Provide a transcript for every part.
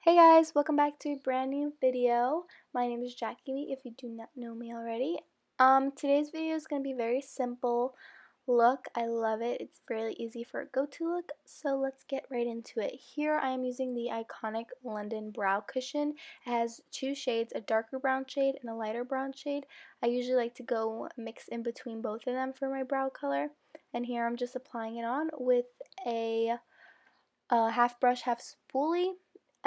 Hey guys, welcome back to a brand new video. My name is Jackie if you do not know me already. Today's video is going to be very simple look. I love it. It's really easy for a go-to look, so let's get right into it. Here I am using the iconic London brow cushion. It has two shades, a darker brown shade and a lighter brown shade. I usually like to go mix in between both of them for my brow color. And here I'm just applying it on with a half brush, half spoolie,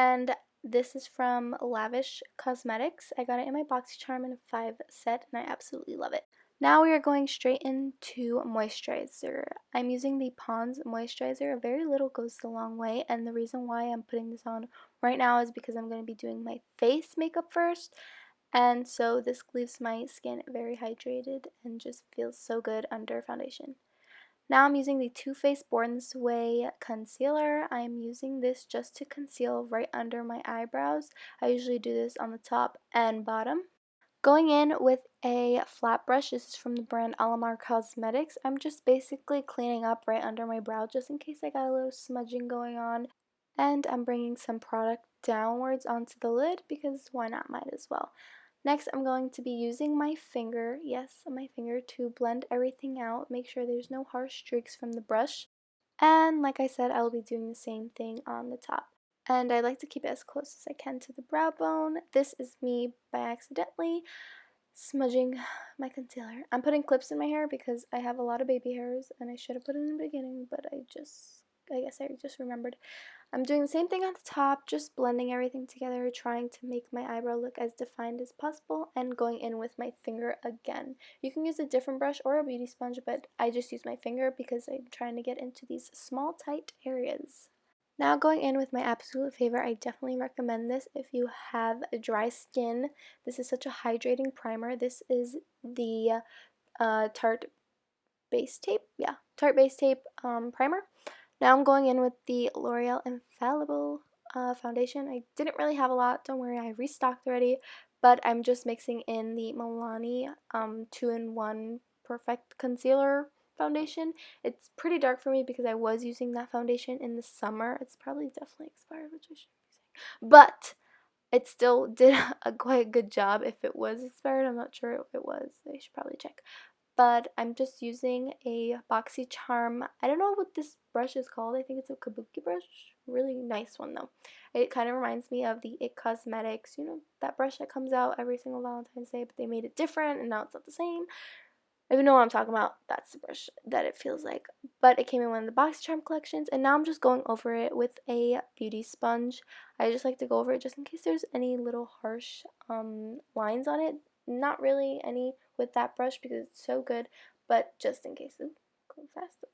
and this is from Lavish Cosmetics. I got it in my Boxycharm in a 5 set, and I absolutely love it. Now we are going straight into moisturizer. I'm using the Pond's moisturizer. Very little goes a long way, and the reason why I'm putting this on right now is because I'm going to be doing my face makeup first, and so this leaves my skin very hydrated and just feels so good under foundation. Now I'm using the Too Faced Born This Way concealer. I'm using this just to conceal right under my eyebrows. I usually do this on the top and bottom. Going in with a flat brush, this is from the brand Alamar Cosmetics. I'm just basically cleaning up right under my brow just in case I got a little smudging going on. And I'm bringing some product downwards onto the lid because why not, might as well. Next, I'm going to be using my finger, yes, my finger, to blend everything out, make sure there's no harsh streaks from the brush. And like I said, I will be doing the same thing on the top. And I like to keep it as close as I can to the brow bone. This is me by accidentally smudging my concealer. I'm putting clips in my hair because I have a lot of baby hairs and I should have put it in the beginning, but I guess I just remembered. I'm doing the same thing on the top, just blending everything together, trying to make my eyebrow look as defined as possible, and going in with my finger again. You can use a different brush or a beauty sponge, but I just use my finger because I'm trying to get into these small, tight areas. Now going in with my absolute favorite, I definitely recommend this if you have dry skin. This is such a hydrating primer. This is the Tarte Base Tape, yeah, Tarte Base Tape primer. Now I'm going in with the L'Oreal Infallible foundation. I didn't really have a lot, don't worry, I restocked already, but I'm just mixing in the Milani 2-in-1 Perfect Concealer foundation. It's pretty dark for me because I was using that foundation in the summer. It's probably definitely expired, which I shouldn't be saying. But it still did a quite good job. If it was expired, I'm not sure if it was. I should probably check. But I'm just using a Boxycharm. I don't know what this brush is called. I think it's a kabuki brush. Really nice one though. It kind of reminds me of the It Cosmetics, you know, that brush that comes out every single Valentine's Day, but they made it different and now it's not the same. If you know what I'm talking about, that's the brush that it feels like. But it came in one of the Boxycharm collections, and now I'm just going over it with a beauty sponge. I just like to go over it just in case there's any little harsh lines on it. Not really any with that brush because it's so good, but just in case. Ooh, going fast.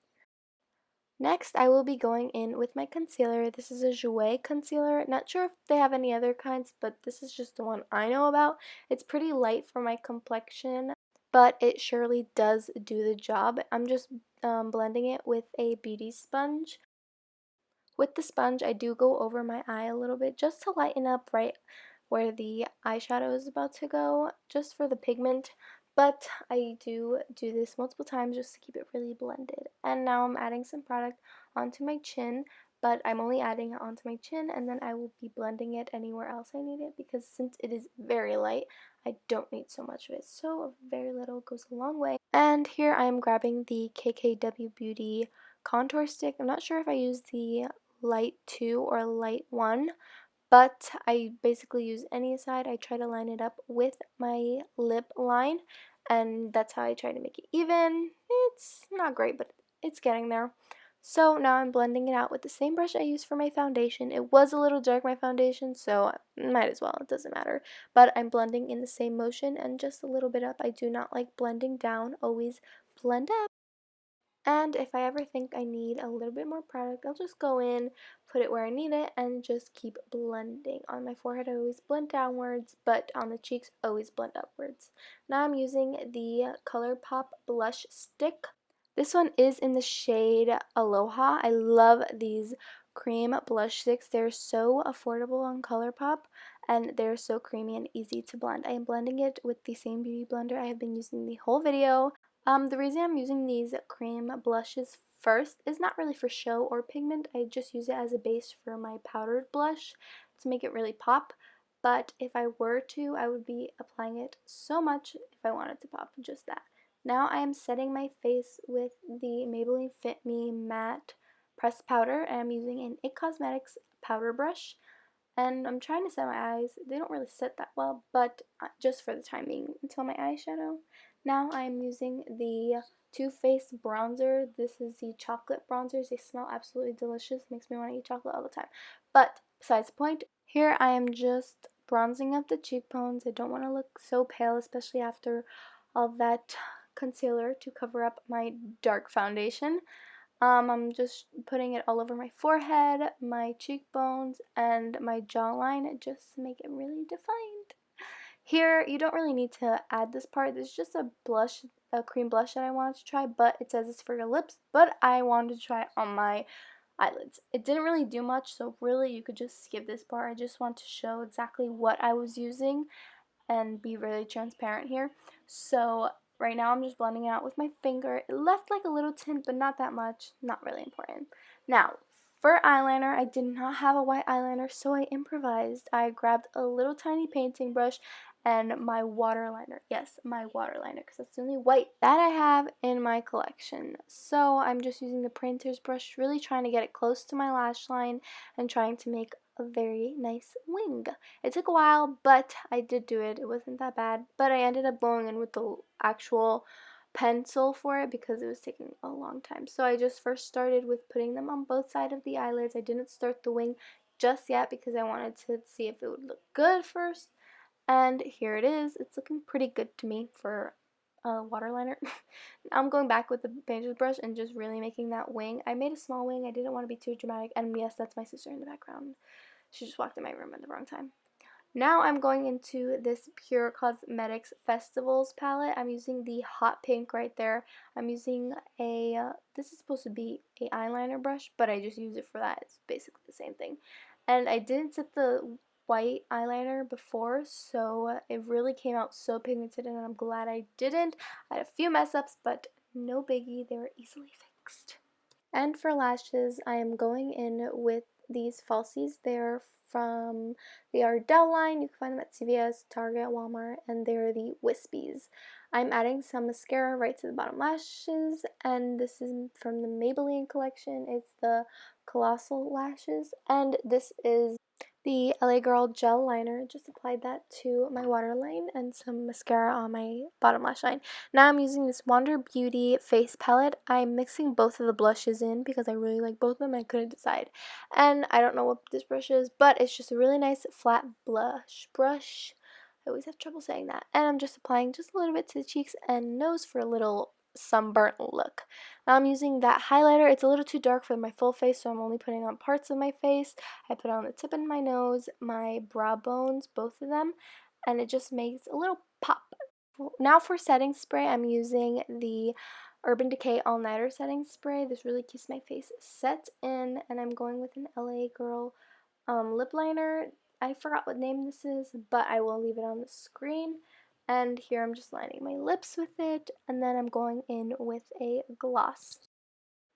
Next, I will be going in with my concealer. This is a Jouer concealer. Not sure if they have any other kinds, but this is just the one I know about. It's pretty light for my complexion, but it surely does do the job. I'm just blending it with a beauty sponge. With the sponge, I do go over my eye a little bit just to lighten up right where the eyeshadow is about to go, just for the pigment. But I do this multiple times just to keep it really blended. And now I'm adding some product onto my chin, but I'm only adding it onto my chin, and then I will be blending it anywhere else I need it because since it is very light, I don't need so much of it. So very little goes a long way. And here I am grabbing the KKW Beauty contour stick. I'm not sure if I use the light 2 or light 1, but I basically use any side. I try to line it up with my lip line, and that's how I try to make it even. It's not great, but it's getting there. So now I'm blending it out with the same brush I used for my foundation. It was a little dark, my foundation, so might as well, it doesn't matter. But I'm blending in the same motion and just a little bit up. I do not like blending down, always blend up. And if I ever think I need a little bit more product, I'll just go in, put it where I need it, and just keep blending. On my forehead, I always blend downwards, but on the cheeks, always blend upwards. Now I'm using the Colourpop blush stick. This one is in the shade Aloha. I love these cream blush sticks. They're so affordable on Colourpop, and they're so creamy and easy to blend. I am blending it with the same beauty blender I have been using the whole video. The reason I'm using these cream blushes first is not really for show or pigment. I just use it as a base for my powdered blush. to make it really pop. But if I were to, I would be applying it so much if I wanted to pop just that. Now I am setting my face with the Maybelline Fit Me Matte Pressed Powder, and I'm using an IT Cosmetics powder brush. And I'm trying to set my eyes. They don't really set that well, but just for the time being until my eyeshadow. Now I'm using the Too Faced bronzer. This is the chocolate bronzers. They smell absolutely delicious. Makes me want to eat chocolate all the time. But besides the point, here I am just bronzing up the cheekbones. I don't want to look so pale, especially after all that concealer to cover up my dark foundation. I'm just putting it all over my forehead, my cheekbones, and my jawline just to make it really defined. Here, you don't really need to add this part. This is just a blush, a cream blush that I wanted to try, but it says it's for your lips, but I wanted to try it on my eyelids. It didn't really do much, so really you could just skip this part. I just want to show exactly what I was using and be really transparent here. So right now I'm just blending it out with my finger. It left like a little tint, but not that much. Not really important. Now, for eyeliner, I did not have a white eyeliner, so I improvised. I grabbed a little tiny painting brush and my waterliner. Yes, my waterliner, because that's the only white that I have in my collection. So I'm just using the painter's brush, really trying to get it close to my lash line and trying to make a very nice wing. It took a while, but I did do it. It wasn't that bad, but I ended up going in with the actual pencil for it because it was taking a long time. So I just first started with putting them on both sides of the eyelids. I didn't start the wing just yet because I wanted to see if it would look good first. And here it is. It's looking pretty good to me for a waterliner. I'm going back with the painter's brush and just really making that wing. I made a small wing. I didn't want to be too dramatic. And yes, that's my sister in the background. She just walked in my room at the wrong time. Now I'm going into this Pure Cosmetics Festivals palette. I'm using the hot pink right there. I'm using this is supposed to be a eyeliner brush, but I just use it for that. It's basically the same thing. And I didn't set the white eyeliner before, so it really came out so pigmented, and I'm glad I didn't. I had a few mess ups, but no biggie. They were easily fixed. And for lashes, I am going in with these falsies. They're from the Ardell line. You can find them at CVS, Target, Walmart, and they're the wispies. I'm adding some mascara right to the bottom lashes, and this is from the Maybelline collection. It's the Colossal Lashes, and this is the LA Girl gel liner. Just applied that to my waterline and some mascara on my bottom lash line. Now I'm using this Wander Beauty face palette. I'm mixing both of the blushes in because I really like both of them. I couldn't decide. And I don't know what this brush is, but it's just a really nice flat blush brush. I always have trouble saying that. And I'm just applying just a little bit to the cheeks and nose for a little sunburnt look. Now I'm using that highlighter. It's a little too dark for my full face, so I'm only putting on parts of my face. I put it on the tip of my nose, my brow bones, both of them, and it just makes a little pop. Now for setting spray, I'm using the Urban Decay All Nighter setting spray. This really keeps my face set in, and I'm going with an LA Girl lip liner. I forgot what name this is, but I will leave it on the screen. And here I'm just lining my lips with it, and then I'm going in with a gloss.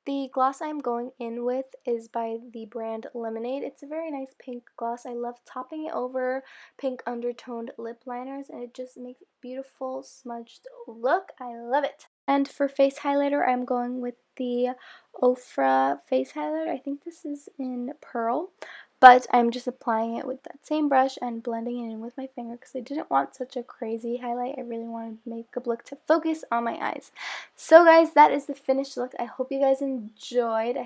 The gloss I'm going in with is by the brand Lemonade. It's a very nice pink gloss. I love topping it over pink undertoned lip liners, and it just makes a beautiful smudged look. I love it. And for face highlighter, I'm going with the Ofra face highlighter. I think this is in Pearl, but I'm just applying it with that same brush and blending it in with my finger because I didn't want such a crazy highlight. I really wanted the makeup look to focus on my eyes. So guys, that is the finished look. I hope you guys enjoyed.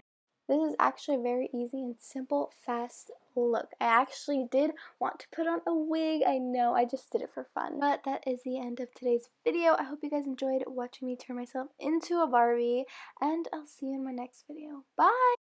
This is actually a very easy and simple, fast look. I actually did want to put on a wig. I know, I just did it for fun. But that is the end of today's video. I hope you guys enjoyed watching me turn myself into a Barbie, and I'll see you in my next video. Bye!